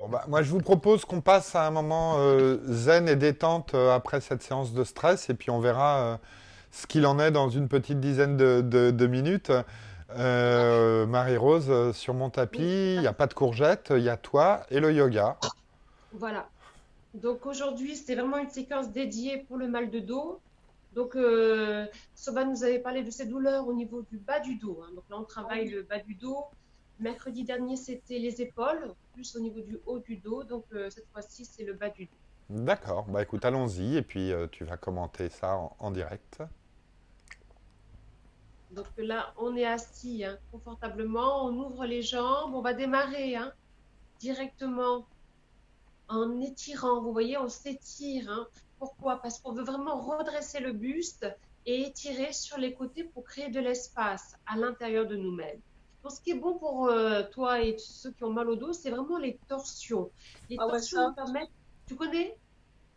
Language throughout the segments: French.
Bon, bah, moi, je vous propose qu'on passe à un moment zen et détente après cette séance de stress, et puis on verra ce qu'il en est dans une petite dizaine de minutes. Marie-Rose, sur mon Oui, tapis, il n'y a pas de courgettes, il y a toi et le yoga. voilà. Donc aujourd'hui, c'était vraiment une séquence dédiée pour le mal de dos. Donc, Soba nous avait parlé de ses douleurs au niveau du bas du dos, hein. Donc là, on travaille le bas du dos. Mercredi dernier, c'était les épaules, plus au niveau du haut du dos. Donc, cette fois-ci, c'est le bas du dos. D'accord, bah écoute, allons-y, et puis tu vas commenter ça en direct. Donc là, on est assis, hein, confortablement. On ouvre les jambes. On va démarrer, hein, directement en étirant. Vous voyez, on s'étire, hein. Pourquoi? Parce qu'on veut vraiment redresser le buste et étirer sur les côtés pour créer de l'espace à l'intérieur de nous-mêmes. Donc, ce qui est bon pour toi et ceux qui ont mal au dos, c'est vraiment les torsions. Les Ah ouais, torsions nous permettent, tu connais?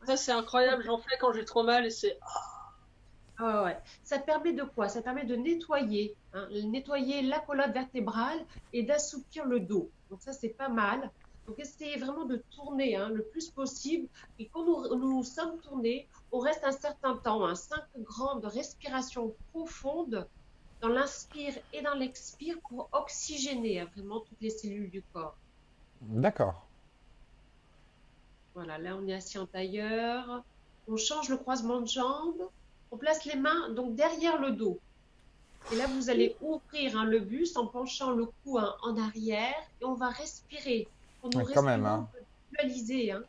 ça c'est incroyable, j'en fais quand j'ai trop mal et c'est... Ah ouais. Ça permet de quoi? Ça permet de nettoyer, hein, nettoyer la colonne vertébrale et d'assouplir le dos. Donc ça, c'est pas mal. Donc essayez vraiment de tourner, hein, le plus possible. Et quand nous sommes tournés, on reste un certain temps, hein, 5 grandes respirations profondes dans l'inspire et dans l'expire pour oxygéner, hein, vraiment toutes les cellules du corps. D'accord. Voilà, là on est assis en tailleur. On change le croisement de jambes. On place les mains donc derrière le dos. Et là, vous allez ouvrir, hein, le buste en penchant le cou, hein, en arrière et on va respirer. Quand nous Ouais, quand même, respirons, hein. on peut visualiser, hein,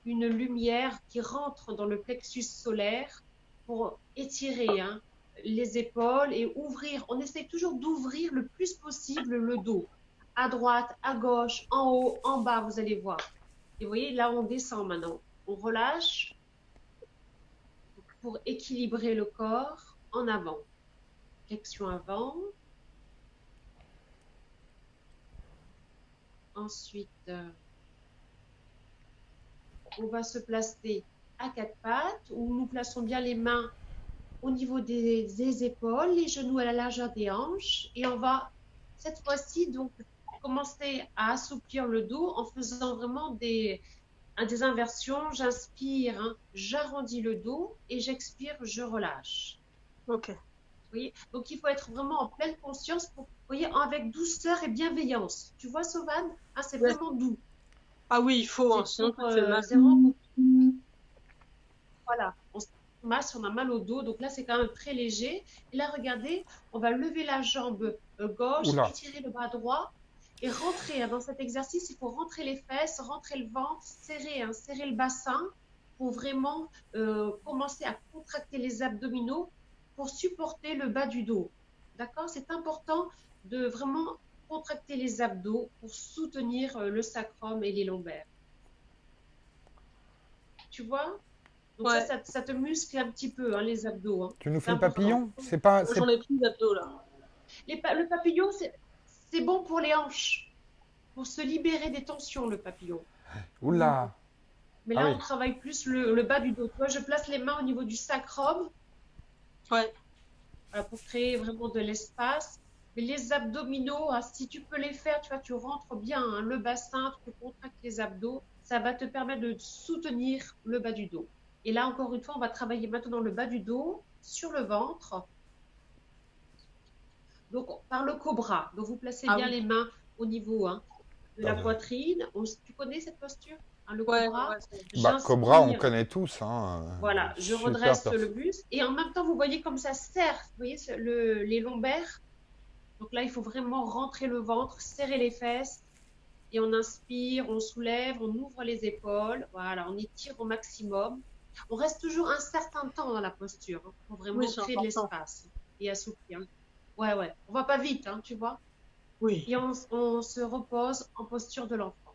une lumière qui rentre dans le plexus solaire pour étirer, hein, les épaules et ouvrir. On essaie toujours d'ouvrir le plus possible le dos. À droite, à gauche, en haut, en bas, vous allez voir. Et vous voyez, là, on descend maintenant. On relâche pour équilibrer le corps en avant. Flexion avant. Ensuite, on va se placer à quatre pattes où nous plaçons bien les mains au niveau des épaules, les genoux à la largeur des hanches. Et on va cette fois-ci donc commencer à assouplir le dos en faisant vraiment des inversions. J'inspire, hein, j'arrondis le dos et j'expire, je relâche. Ok. Vous voyez, donc il faut être vraiment en pleine conscience pour, vous voyez, avec douceur et bienveillance. Tu vois, Sauvane, hein, c'est Ouais. vraiment doux. Ah oui, il faut, hein, C'est sinon pour, ça fait mal. c'est vraiment pour, voilà, on se masse, on a mal au dos, donc là c'est quand même très léger. Et là, regardez, on va lever la jambe gauche, Oula. étirer le bras droit et rentrer, hein, dans cet exercice. Il faut rentrer les fesses, rentrer le ventre, serrer, hein, serrer le bassin pour vraiment commencer à contracter les abdominaux pour supporter le bas du dos. D'accord? C'est important de vraiment contracter les abdos pour soutenir le sacrum et les lombaires. Tu vois? Donc ça, Ouais, ça te muscle un petit peu, hein, les abdos, hein. Tu nous C'est fais le important. papillon? C'est pas... j'en ai plus d'abdos là. Le papillon, c'est bon pour les hanches, pour se libérer des tensions, le papillon. Oula. Mais Ah là, oui. on travaille plus le bas du dos. Tu vois, je place les mains au niveau du sacrum, Ouais. voilà, pour créer vraiment de l'espace. Mais les abdominaux, hein, si tu peux les faire, tu vois, tu rentres bien, hein, le bassin, tu contractes les abdos, ça va te permettre de soutenir le bas du dos. Et là, encore une fois, on va travailler maintenant le bas du dos sur le ventre. Donc, par le cobra. Donc, vous placez Ah bien oui. les mains au niveau, hein, de la Attendez. poitrine. Tu connais cette posture, hein, le Ouais, cobra? ouais, Bah, Cobra, on J'inspire. connaît tous, hein. Voilà, je Super redresse perso. le buste. Et en même temps, vous voyez comme ça serre, vous voyez les lombaires. Donc là, il faut vraiment rentrer le ventre, serrer les fesses. Et on inspire, on soulève, on ouvre les épaules. Voilà, on étire au maximum. On reste toujours un certain temps dans la posture, hein, pour oui, vraiment c'est créer de important. l'espace et assouplir. Ouais, ouais. On va pas vite, hein, tu vois. Oui. Et on se repose en posture de l'enfant.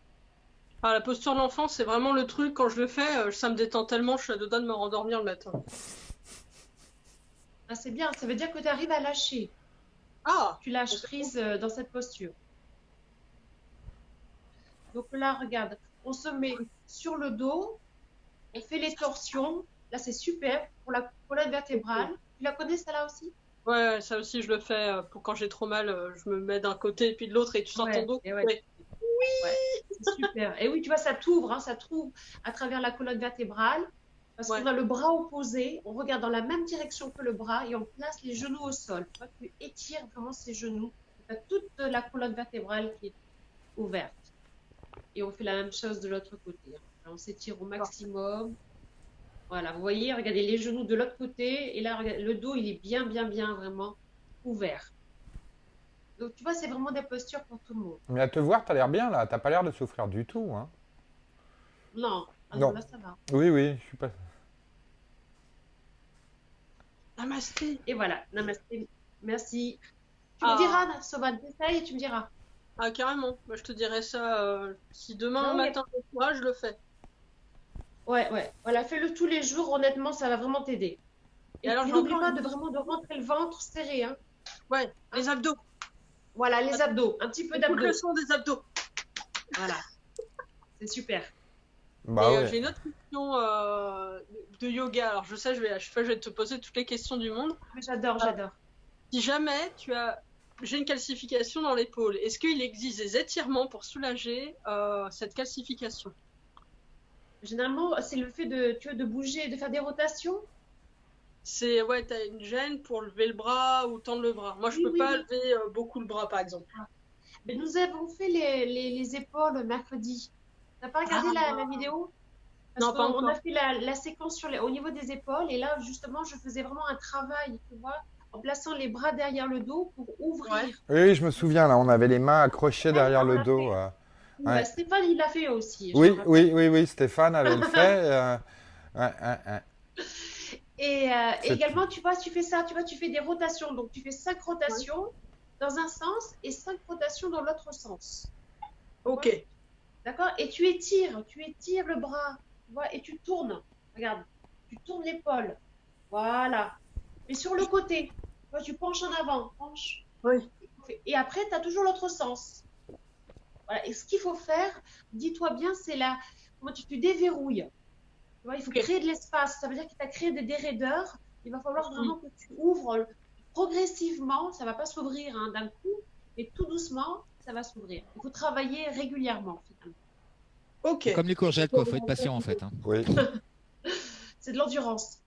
Ah, la posture de l'enfant, c'est vraiment le truc, quand je le fais, ça me détend tellement, je suis à deux doigts de me rendormir le matin. Ah, c'est bien, ça veut dire que tu arrives à lâcher. Ah! Tu lâches prise dans cette posture. Donc là, regarde, on se met sur le dos, on fait les torsions. Là, c'est super pour la colonne vertébrale. Tu la connais, celle-là aussi? Ouais, ouais, ça aussi je le fais pour quand j'ai trop mal, je me mets d'un côté et puis de l'autre et tu sens ton Ouais, dos. et ouais. Ouais. Ouais, c'est super. Et oui, tu vois, ça t'ouvre, hein, ça t'ouvre à travers la colonne vertébrale. Parce Ouais. qu'on a le bras opposé, on regarde dans la même direction que le bras et on place les genoux au sol. Tu vois, tu étires vraiment ses genoux. Tu as toute la colonne vertébrale qui est ouverte. Et on fait la même chose de l'autre côté, hein. On s'étire au maximum. Voilà, vous voyez, regardez les genoux de l'autre côté. Et là, regardez, le dos, il est bien, bien, bien, vraiment ouvert. Donc, tu vois, c'est vraiment des postures pour tout le monde. Mais à te voir, t'as l'air bien là. T'as pas l'air de souffrir du tout, hein. Non, ah non, Non. là, ça va. Oui, oui, je suis pas. Namasté. Et voilà, namasté. Merci. Tu Ah. me diras, Sovan, t'essayes et tu me diras. Ah, carrément. Moi, je te dirais ça. Si demain Non, matin, je le fais. Ouais, ouais. Voilà, fais-le tous les jours. Honnêtement, ça va vraiment t'aider. Et alors, j'ai n'oublie encore pas de vraiment de rentrer le ventre serré, hein. Ouais, les abdos. Voilà, les abdos. Un petit peu Toute d'abdos. le son des abdos. Voilà. C'est super. Bah Et ouais. j'ai une autre question de yoga. Alors, je sais, à chaque fois, je vais te poser toutes les questions du monde. Mais j'adore, j'adore. Si jamais j'ai une calcification dans l'épaule, est-ce qu'il existe des étirements pour soulager cette calcification? Généralement, c'est le fait de bouger, de faire des rotations. C'est, ouais, t'as une gêne pour lever le bras ou tendre le bras. Moi, je Oui, peux oui, pas oui. lever beaucoup le bras, par exemple. Mais nous avons fait les épaules mercredi. T'as pas regardé la vidéo? Parce Non, pas qu'on encore. a fait la séquence au niveau des épaules et là, justement, je faisais vraiment un travail, tu vois, en plaçant les bras derrière le dos pour ouvrir. Ouais. Oui, je me souviens là. On avait les mains accrochées derrière on le l'a dos. fait. Ouais. Stéphane, il l'a fait aussi. je Oui, me rappelle. oui, oui, oui. Stéphane avait le fait. Ouais, ouais, ouais. Et C'est- également, tu vois, tu fais ça, tu vois, tu fais des rotations. Donc, tu fais 5 rotations dans un sens et 5 rotations dans l'autre sens. Ok. D'accord? Et tu étires le bras, tu vois, et tu tournes. Regarde, tu tournes l'épaule. Voilà. Mais sur le côté, tu vois, tu penches en avant, penche. Oui. Et après, tu as toujours l'autre sens. Voilà. Et ce qu'il faut faire, dis-toi bien, c'est là, comment tu déverrouilles. Tu vois, il faut créer de l'espace. Ça veut dire que tu as créé des raideurs. Il va falloir vraiment que tu ouvres progressivement. Ça ne va pas s'ouvrir hein, d'un coup, mais tout doucement, ça va s'ouvrir. Il faut travailler régulièrement, finalement. Ok. C'est comme les courgettes, quoi. Faut être patient en fait, hein. Oui. C'est de l'endurance.